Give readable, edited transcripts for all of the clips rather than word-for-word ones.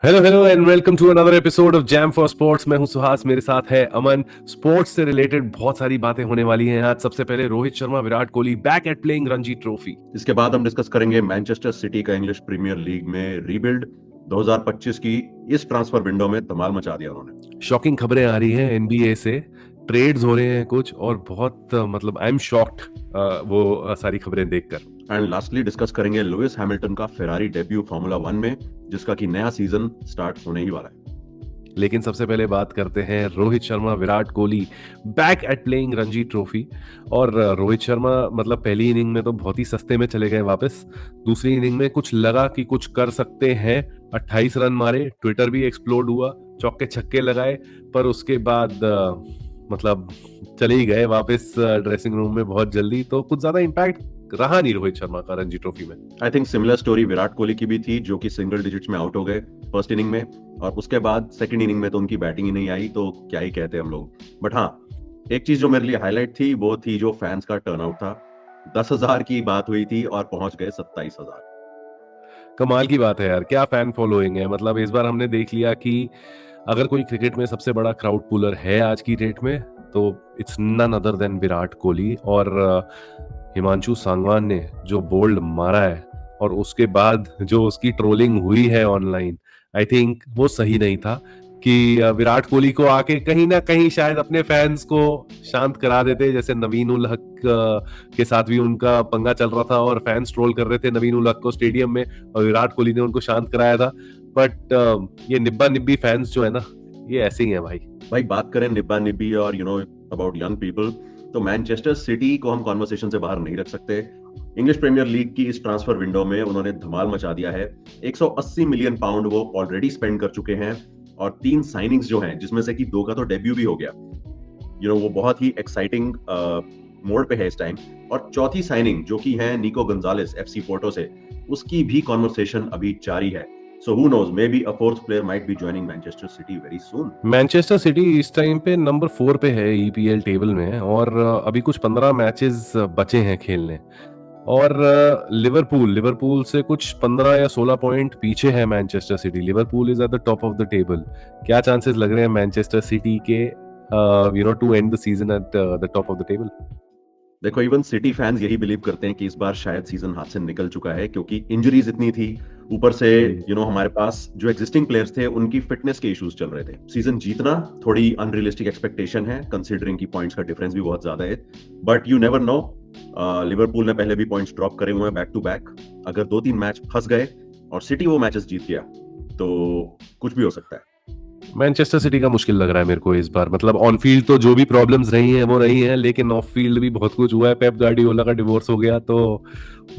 Hello hello and welcome to another episode of jam for sports. मैं हूं सुहास, मेरे साथ है अमन। स्पोर्ट्स से रिलेटेड बहुत सारी बातें होने वाली हैं आज। सबसे पहले Rohit Sharma, Virat Kohli back at playing Ranji trophy. इसके बाद हम डिस्कस करेंगे मैनचेस्टर सिटी का इंग्लिश प्रीमियर लीग में रीबिल्ड 2025 की इस ट्रांसफर विंडो में धमाल मचा दिया उन्होंने। शॉकिंग खबरें आ रही हैं एनबीए से, ट्रेड्स हो रहे हैं कुछ और बहुत मतलब आई एम शॉक्ड वो सारी खबरें देखकर। एंड लास्टली डिस्कस करेंगे लुइस हैमिल्टन का फेरारी डेब्यू फार्मूला 1 में, जिसका कि नया सीजन स्टार्ट होने ही वाला है। लेकिन सबसे पहले बात करते हैं Rohit Sharma, Virat Kohli back at playing Ranji trophy. और रोहित शर्मा मतलब पहली इनिंग में तो बहुत ही सस्ते में चले गए वापस। दूसरी इनिंग में कुछ लगा कि कुछ कर सकते हैं, 28 रन मारे, ट्विटर भी एक्सप्लोड हुआ, चौके छक्के लगाए, पर उसके बाद मतलब चले ही गए वापस ड्रेसिंग रूम में बहुत जल्दी। तो कुछ ज्यादा इम्पैक्ट रहा नहीं रोहित शर्मा का रणजी ट्रॉफी में। I think similar story Virat Kohli की भी थी, जो कि सिंगल डिजिट्स में आउट हो गए फर्स्ट इनिंग में, और उसके बाद सेकंड इनिंग में तो उनकी बैटिंग ही नहीं आई, तो क्या ही कहते हम लोग। बट हाँ, एक चीज जो मेरे लिए हाईलाइट थी वो थी जो फैंस का टर्नआउट था। 10,000 की बात हुई थी और पहुंच गए 27,000। कमाल की बात है यार, क्या फैन फॉलोइंग है। मतलब इस बार हमने देख लिया कि अगर कोई क्रिकेट में सबसे बड़ा क्राउड पुलर है आज की डेट में तो it's none other than Virat Kohli. और हिमांशु सांगवान ने जो बोल्ड मारा है और उसके बाद जो उसकी ट्रोलिंग हुई है ऑनलाइन, आई थिंक वो सही नहीं था कि विराट कोहली को आके कहीं ना कहीं शायद अपने फैंस को शांत करा देते, जैसे नवीन उल हक के साथ भी उनका पंगा चल रहा था और फैंस ट्रोल कर रहे थे नवीन उल हक को स्टेडियम में, और विराट कोहली ने उनको शांत कराया था। बट ये निब्बा निब्बी फैंस जो है ना, ये ऐसे ही है भाई। भाई बात करें निब्बा निब्बी और अबाउट यंग पीपल, तो मैनचेस्टर सिटी को हम कॉन्वर्सेशन से बाहर नहीं रख सकते। इंग्लिश प्रीमियर लीग की इस ट्रांसफर विंडो में उन्होंने धमाल मचा दिया है। 180 मिलियन पाउंड वो ऑलरेडी स्पेंड कर चुके हैं, और 3 साइनिंग्स जो हैं, जिसमें से कि 2 का तो डेब्यू भी हो गया, वो बहुत ही एक्साइटिंग मोड पे है इस टाइम। और चौथी साइनिंग जो कि है निको गोंजालेस एफसी पोर्टो से, उसकी भी कॉन्वर्सेशन अभी जारी है। So who knows, maybe a fourth player might be joining Manchester City very soon. Manchester city इस टाइम पे नंबर 4 पे है ईपीएल टेबल में, और अभी कुछ 15 मैचेस बचे हैं खेलने। और लिवरपूल लिवरपूल से कुछ 15 या 16 पॉइंट पीछे है Manchester City. Liverpool is at the top of the table. क्या चांसेस लग रहे हैं मैनचेस्टर सिटी के to end the season at the top of the table? देखो, इवन सिटी फैंस यही बिलीव करते हैं कि इस बार शायद सीजन हाथ से निकल चुका है, क्योंकि इंजरीज इतनी थी, ऊपर से हमारे पास जो एग्जिस्टिंग प्लेयर्स थे उनकी फिटनेस के इश्यूज चल रहे थे। सीजन जीतना थोड़ी अनरियलिस्टिक एक्सपेक्टेशन है, कंसीडरिंग की पॉइंट्स का डिफरेंस भी बहुत ज्यादा है। But you never know, Liverpool ने पहले भी पॉइंट्स ड्रॉप करे हुए हैं बैक टू बैक। अगर 2-3 मैच फंस गए और सिटी वो मैचेस जीत गया तो कुछ भी हो सकता है। मैनचेस्टर सिटी का मुश्किल लग रहा है मेरे को इस बार। मतलब ऑन फील्ड तो जो भी प्रॉब्लम्स रही हैं वो रही हैं, लेकिन ऑफ फील्ड भी बहुत कुछ हुआ है। पेप गार्डियोला का डिवोर्स हो गया, तो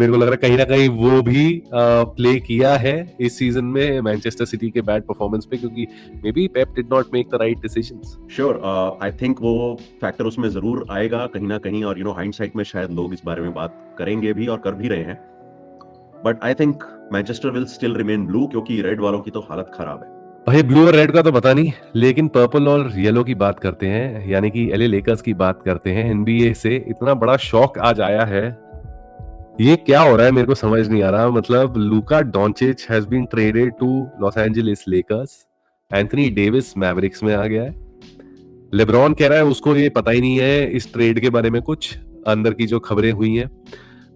मेरे को लग रहा है कहीं ना कहीं वो भी प्ले किया है इस सीजन में मैनचेस्टर सिटी के बैड परफॉर्मेंस पे, क्योंकि may be Pep did not make the right decisions. Sure, I think वो फैक्टर उसमें जरूर आएगा कहीं ना कहीं, और हाइंडसाइट में शायद लोग इस बारे में बात करेंगे भी और कर भी रहे हैं। But I think Manchester will still remain blue, क्योंकि रेड वालों की तो हालत खराब है। भाई ब्लू और रेड का तो पता नहीं, लेकिन पर्पल और येलो की बात करते हैं, यानी कि एलए लेकर्स की बात करते हैं। एनबीए से इतना बड़ा शॉक आज आया है, ये क्या हो रहा है मेरे को समझ नहीं आ रहा। मतलब Luka Doncic has been traded to Los Angeles Lakers, Anthony Davis Mavericks में आ गया है। लेब्रॉन कह रहा है उसको ये पता ही नहीं है इस ट्रेड के बारे में, कुछ अंदर की जो खबरें हुई हैं।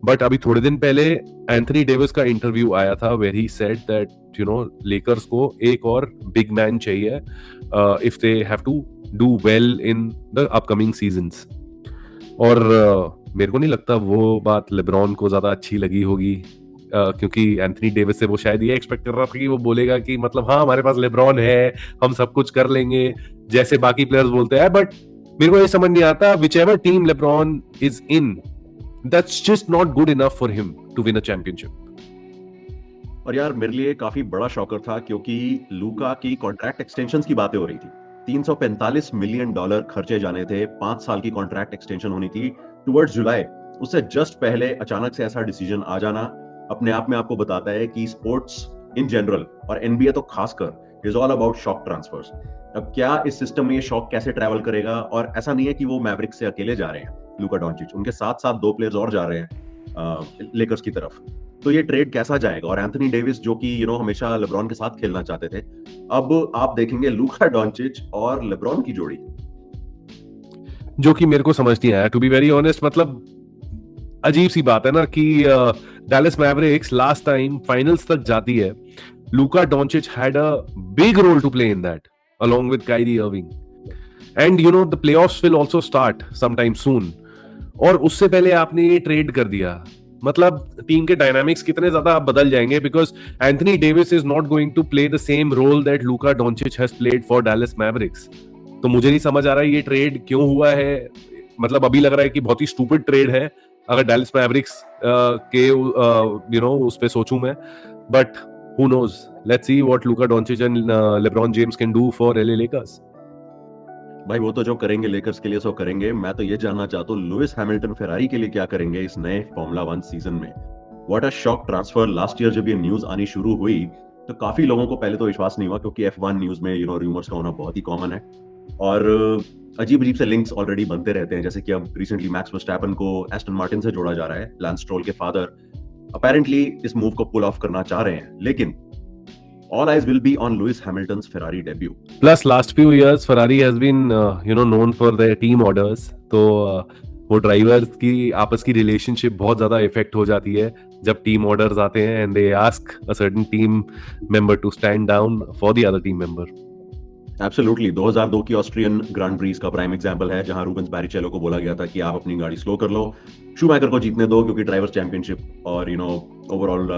बट अभी थोड़े दिन पहले एंथनी डेविस का इंटरव्यू आया था where he said that Lakers को एक और बिग मैन चाहिए if they have to do well in the upcoming seasons. और मेरे को नहीं लगता वो बात लेब्रॉन को ज्यादा अच्छी लगी होगी, क्योंकि एंथनी डेविस से वो शायद ये एक्सपेक्ट कर रहा था कि वो बोलेगा कि मतलब हाँ हमारे पास लेब्रॉन है, हम सब कुछ कर लेंगे, जैसे बाकी प्लेयर्स बोलते हैं। बट मेरे को ये समझ नहीं आता, which ever team LeBron is in, that's just not good enough for him to win a championship. और यार मेरे लिए काफी बड़ा शॉकर था, क्योंकि लूका की कॉन्ट्रैक्ट एक्सटेंशन की बातें हो रही थी। $345 मिलियन खर्चे जाने थे, 5 साल की कॉन्ट्रैक्ट एक्सटेंशन होनी थी टुवर्ड्स जुलाई। उससे जस्ट पहले अचानक से ऐसा डिसीजन आ जाना अपने आप में आपको बताता है कि स्पोर्ट्स इन जनरल और एनबीए तो खासकर is all about shock transfers. अब क्या इस सिस्टम में ये शॉक कैसे ट्रैवल करेगा? और ऐसा नहीं है कि वो मैवरिक से अकेले जा रहे हैं लूका डोंचिच, उनके साथ साथ 2 प्लेयर्स और जा रहे हैं। लेकर्स की तरफ। तो ये ट्रेड कैसा जाएगा? और एंथनी डेविस जो कि हमेशा लेब्रॉन के साथ खेलना चाहते थे, अब आप देखेंगे लूका डॉन्चिच और लेब्रॉन की जोड़ी। जो कि मेरे को समझ नहीं आया, टू बी वेरी ऑनेस्ट। मतलब अजीब सी बात है ना कि Dallas Mavericks last time finals तक जाती है, Luka Doncic had a big role to play in that along with Kyrie Irving, and the playoffs will also start sometime soon, और उससे पहले आपने ये ट्रेड कर दिया। मतलब टीम के डायनामिक्स कितने ज्यादा बदल जाएंगे, because Anthony Davis is not going to play the same role that Luka Doncic has played for Dallas Mavericks. तो मुझे नहीं समझ आ रहा है ये ट्रेड क्यों हुआ है। मतलब अभी लग रहा है कि बहुत ही स्टूपिड ट्रेड है अगर डैलस मैवरिक्स के उस पे सोचूं मैं, but who knows, let's see what Luka Doncic and LeBron James can do for LA Lakers. भाई वो तो जो करेंगे लेकर्स के लिए सो करेंगे। मैं तो ये जानना चाहता हूँ लुइस हैमिल्टन फेरारी के लिए क्या करेंगे इस नए फॉर्मूला 1 सीजन में। What a shock transfer. Last year जब ये न्यूज आनी शुरू हुई तो काफी लोगों को पहले तो विश्वास नहीं हुआ, क्योंकि F1 न्यूज में रूमर्स का होना बहुत ही कॉमन है और अजीब अजीब से लिंक्स ऑलरेडी बनते रहते हैं। जैसे कि अब रिसेंटली मैक्स वर्स्टैपन को एस्टन मार्टिन से जोड़ा जा रहा है। लैंस स्ट्रोल के फादर अपेरेंटली इस मूव को पुल ऑफ करना चाह रहे हैं, लेकिन all eyes will be on Lewis Hamilton's Ferrari debut. Plus last few years Ferrari has been known for their team orders, तो वो ड्राइवर्स की आपस की रिलेशनशिप बहुत ज्यादा इफेक्ट हो जाती है जब टीम ऑर्डर्स आते हैं and they ask a certain team member to stand down for the other team member. Absolutely 2002 की ऑस्ट्रियन ग्रांड प्रीज का प्राइम एग्जांपल है, जहां रूबेंस बैरिचेलो को बोला गया था कि आप अपनी गाड़ी स्लो कर लो, शूमैकर को जीतने दो, क्योंकि ड्राइवर्स चैंपियनशिप और ओवरऑल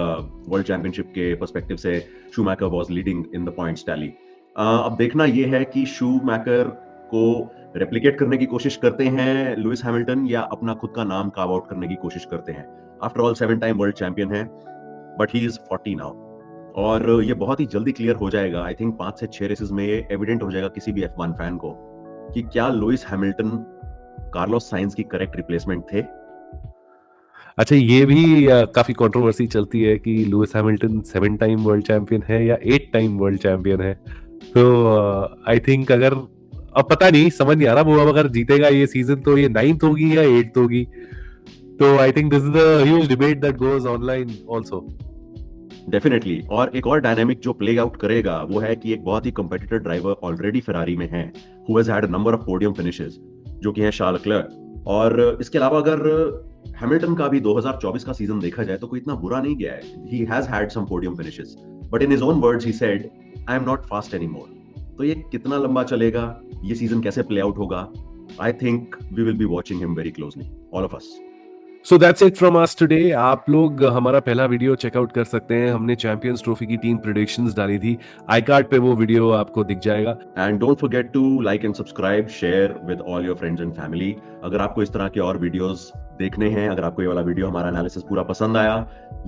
वर्ल्ड चैंपियनशिप के पर्सपेक्टिव से Schumacher was leading in the points tally. अब देखना यह है कि शूमैकर को रेप्लिकेट करने की कोशिश करते हैं लुइस हैमिल्टन, या अपना खुद का नाम कार्व आउट करने की कोशिश करते हैं। After all 7 time world champion है, बट ही इज 40 नाउ, और ये बहुत ही जल्दी क्लियर हो जाएगा। आई थिंक 5 से 6 रेसेस में ये एविडेंट हो जाएगा किसी भी F1 फैन को कि क्या लुइस हैमिल्टन कार्लोस साइंस की करेक्ट रिप्लेसमेंट थे। अच्छा, ये भी काफी कंट्रोवर्सी चलती है कि Lewis Hamilton 7 time world champion है या 8 टाइम वर्ल्ड चैंपियन है। तो आई थिंक अगर, अब पता नहीं, समझ नहीं आ रहा वो अब अगर जीतेगा ये सीजन तो ये 9th होगी या 8th होगी। तो I think this is the huge debate that goes online also. Definitely. और एक और डायनामिक जो प्ले आउट करेगा वो है कि एक बहुत ही कॉम्पिटिटर ड्राइवर ऑलरेडी फेरारी में है, who has had a number of podium finishes, जो कि है शार्ल लेक्लर्क। और इसके अलावा अगर हैमिल्टन का भी 2024 का सीजन देखा जाए तो कोई इतना बुरा नहीं गया है। He has had some podium finishes, but in his own words he said I am not fast anymore. तो ये कितना लंबा चलेगा, ये सीजन कैसे प्ले आउट होगा, I think we will be watching him very closely, all of us. So that's it from us today. आप लोग हमारा पहला वीडियो चेकआउट कर सकते हैं, हमने चैंपियंस ट्रॉफी की टीम प्रेडिक्शंस डाली थी, आई कार्ड पे वो वीडियो आपको दिख जाएगा। And don't forget to like and subscribe, share with all your friends and family. अगर आपको इस तरह के और वीडियोस देखने हैं, अगर आपको ये वाला वीडियो हमारा एनालिसिस पूरा पसंद आया,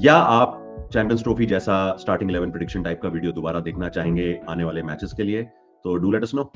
या आप चैंपियंस ट्रॉफी जैसा स्टार्टिंग 11 प्रेडिक्शन टाइप का वीडियो दोबारा देखना चाहेंगे आने वाले मैचेस के लिए, तो डू लेट अस नो।